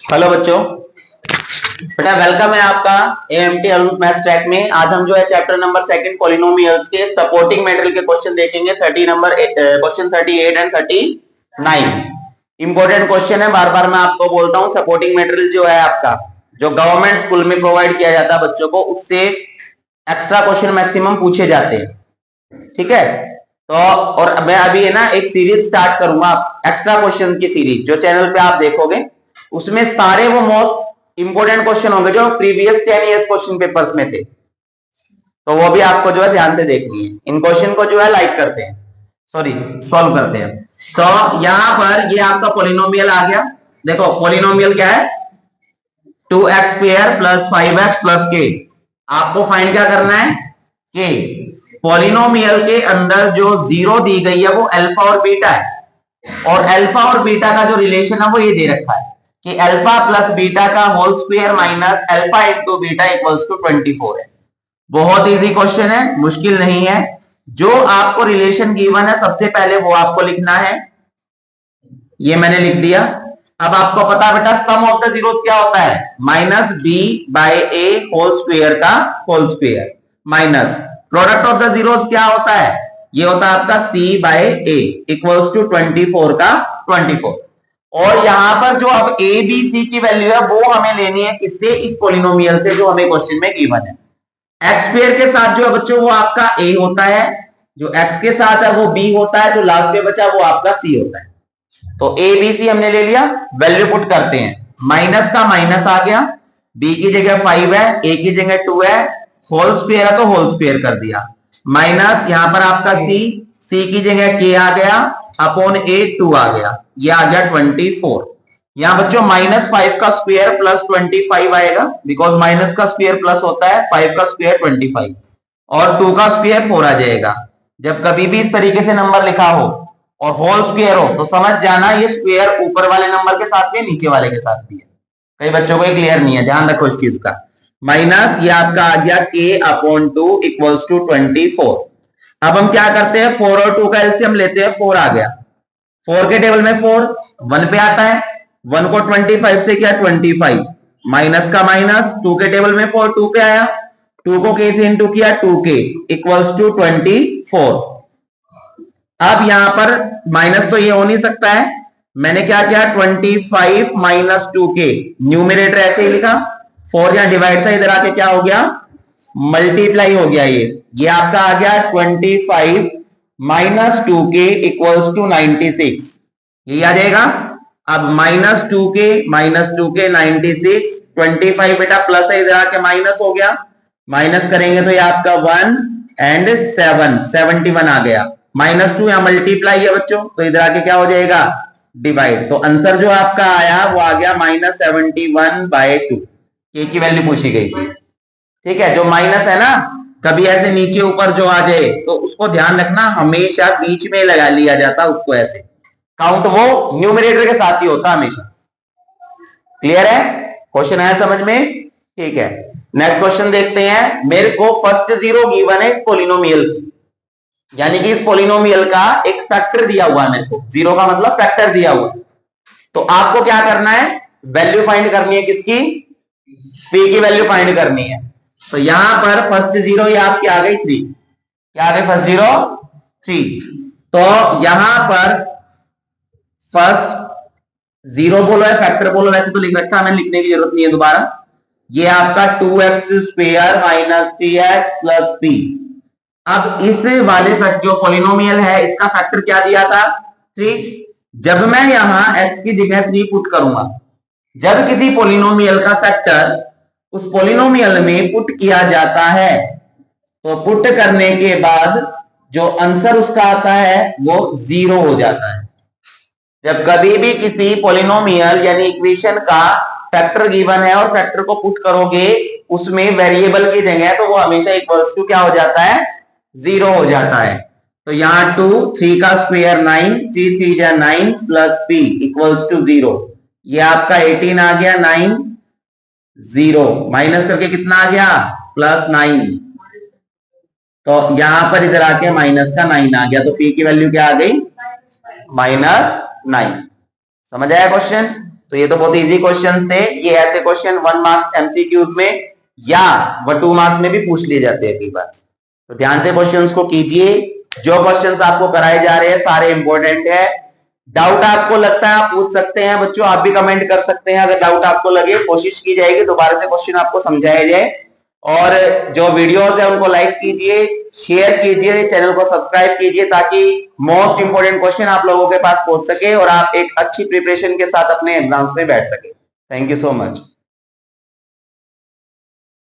Hello बच्चों, बेटा welcome है आपका एएमटी अरुण मैथ्स ट्रैक में। आज हम जो है चैप्टर नंबर सेकंड पॉलिनोमियल्स के सपोर्टिंग मैटेरियल के क्वेश्चन देखेंगे। 38 एंड 39 इंपॉर्टेंट क्वेश्चन है। बार बार मैं आपको बोलता हूँ, सपोर्टिंग मैटेरियल जो है आपका, जो गवर्नमेंट स्कूल में प्रोवाइड किया जाता है बच्चों को, उससे एक्स्ट्रा क्वेश्चन मैक्सिमम पूछे जाते हैं। ठीक है, तो और मैं अभी है ना एक सीरीज स्टार्ट करूंगा एक्स्ट्रा क्वेश्चन की सीरीज, जो चैनल पे आप देखोगे उसमें सारे वो मोस्ट इंपोर्टेंट क्वेश्चन होंगे जो प्रीवियस 10 इयर्स क्वेश्चन पेपर्स में थे। तो वो भी आपको जो है ध्यान से देखनी है। इन क्वेश्चन को जो है लाइक करते हैं, सॉरी सॉल्व करते हैं। तो यहां पर ये आपका पोलिनोमियल आ गया। देखो पोलिनोमियल क्या है, 2x square plus 5x plus के। आपको फाइंड क्या करना है कि पोलिनोमियल के अंदर जो जीरो दी गई है वो अल्फा और बीटा है, और अल्फा और बीटा का जो रिलेशन है वो ये दे रखा है कि अल्फा प्लस बीटा का whole square minus alpha into beta equals to 24 है। बहुत इजी क्वेश्चन है, मुश्किल नहीं है। जो आपको रिलेशन गिवन है सबसे पहले वो आपको लिखना है। ये मैंने लिख दिया। अब आपको पता बेटा सम ऑफ द जीरोस क्या होता है, minus B by A whole square का whole square minus product of the zeros क्या होता है, ये होता है आपका C by A equals to 24 का 24। और यहां पर जो अब ए बी सी की वैल्यू है वो हमें लेनी है किससे, इस पोलिनोमियल से जो हमें क्वेश्चन में गिवन है। एक्स स्क्वायर के साथ जो है बच्चों वो आपका ए होता है, जो एक्स के साथ है वो बी होता है, जो लास्ट में बचा वो आपका सी होता है। तो ए बी सी हमने ले लिया, वैल्यू पुट करते हैं। माइनस का माइनस आ गया, बी की जगह 5 है, ए की जगह 2 है, होल स्क्वायर है तो होल स्क्वायर कर दिया, माइनस यहां पर आपका सी, सी की जगह के आ गया, अपॉन ए 2 आ गया, ये आ गया 24। यहां बच्चों माइनस 5 का स्क्वायर प्लस 25 आएगा, बिकॉज माइनस का स्क्वायर प्लस होता है, 5 का स्क्वायर 25 और 2 का स्क्वायर 4 आ जाएगा। जब कभी भी इस तरीके से नंबर लिखा हो और होल स्क्वायर हो तो समझ जाना ये स्क्वायर ऊपर वाले नंबर के साथ भी नीचे वाले के साथ भी है। कई बच्चों को ये क्लियर नहीं है, ध्यान रखो इस चीज का। माइनस ये आपका आ गया के अपॉन 2 इक्वल्स टू 24। अब हम क्या करते हैं, 4 और 2 का एलसीएम लेते हैं, 4 आ गया, 4 के टेबल में 4 1 पे आता है, 1 को 25 से किया 25, माइनस का माइनस, 2 के टेबल में 4 2 पे आया, 2 को के से इंटू किया 2k इक्वल्स टू 24। अब यहां पर माइनस तो ये हो नहीं सकता है, मैंने क्या किया 25 माइनस 2k, न्यूमरेटर ऐसे ही लिखा, 4 यहां डिवाइड था, इधर आके क्या हो गया मल्टीप्लाई हो गया। ये आपका आ गया 25 माइनस 2k इक्वल्स टू 96, ये आ जाएगा। अब माइनस 2k 96, 25 बेटा प्लस है, इधर आके माइनस हो गया, माइनस करेंगे तो ये आपका 1 एंड 7 71 आ गया, माइनस 2 यहां मल्टीप्लाई है बच्चों, तो इधर आके क्या हो जाएगा डिवाइड। तो आंसर जो आपका आया वो आ गया माइनस 71/2, के की वैल्यू पूछी गई थी। ठीक है, जो माइनस है ना कभी ऐसे नीचे ऊपर जो आ जाए तो उसको ध्यान रखना, हमेशा बीच में लगा लिया जाता उसको, ऐसे काउंट वो न्यूमरेटर के साथ ही होता हमेशा। क्लियर है, क्वेश्चन आया समझ में? ठीक है, नेक्स्ट क्वेश्चन देखते हैं। मेरे को फर्स्ट जीरो गिवन है इस पोलिनोमियल की, यानी कि इस पोलिनोमियल का एक फैक्टर दिया हुआ है मेरे को, जीरो का मतलब फैक्टर दिया हुआ है। तो आपको क्या करना है, वैल्यू फाइंड करनी है किसकी, पी की वैल्यू फाइंड करनी है। तो यहां पर फर्स्ट जीरो ये आपकी आ गई 3, क्या आ गई फर्स्ट जीरो 3। तो यहां पर फर्स्ट जीरो बोलो या फैक्टर बोलो, वैसे तो लिख रखा है मैंने, लिखने की जरूरत नहीं है दोबारा। ये आपका 2x square minus 3x plus p। अब इस वाले जो पोलिनोमियल है इसका फैक्टर क्या दिया था 3। जब मैं यहां x की जगह 3 पुट करूंगा, जब किसी पोलिनोमियल का फैक्टर उस पोलिनोमियल में पुट किया जाता है तो पुट करने के बाद जो आंसर उसका आता है वो 0 हो जाता है। जब कभी भी किसी पोलिनोमियल यानी इक्वेशन का फैक्टर गिवन है और फैक्टर को पुट करोगे उसमें वेरिएबल की जगह, तो वो हमेशा इक्वल्स टू क्या हो जाता है 0 हो जाता है। तो यहां 2 3 का स्क्वायर 9, 3 3 जा 9 प्लस p इक्वल्स टू 0, ये आपका 18 आ गया, 9 0 माइनस करके कितना आ गया प्लस 9, तो यहां पर इधर आके माइनस का 9 आ गया, तो p की वैल्यू क्या आ गई -9। समझ आया क्वेश्चन? तो ये तो बहुत इजी क्वेश्चंस थे। ये ऐसे क्वेश्चन 1 मार्क्स एमसीक्यूज में या 2 मार्क्स में भी पूछ लिए जाते हैं कई बार। तो ध्यान से क्वेश्चंस को कीजिए। जो क्वेश्चंस आपको कराए जा रहे हैं सारे इंपॉर्टेंट है। डाउट आपको लगता है आप पूछ सकते हैं बच्चों, आप भी कमेंट कर सकते हैं अगर डाउट आपको लगे। कोशिश की जाएगी दोबारा से क्वेश्चन आपको समझाया जाए। और जो वीडियोस है उनको लाइक कीजिए, शेयर कीजिए, चैनल को सब्सक्राइब कीजिए ताकि मोस्ट इंपोर्टेंट क्वेश्चन आप लोगों के पास पहुंच सके और आप एक अच्छी प्रिपरेशन के साथ अपने एग्जाम्स में बैठ सके। Thank you so much.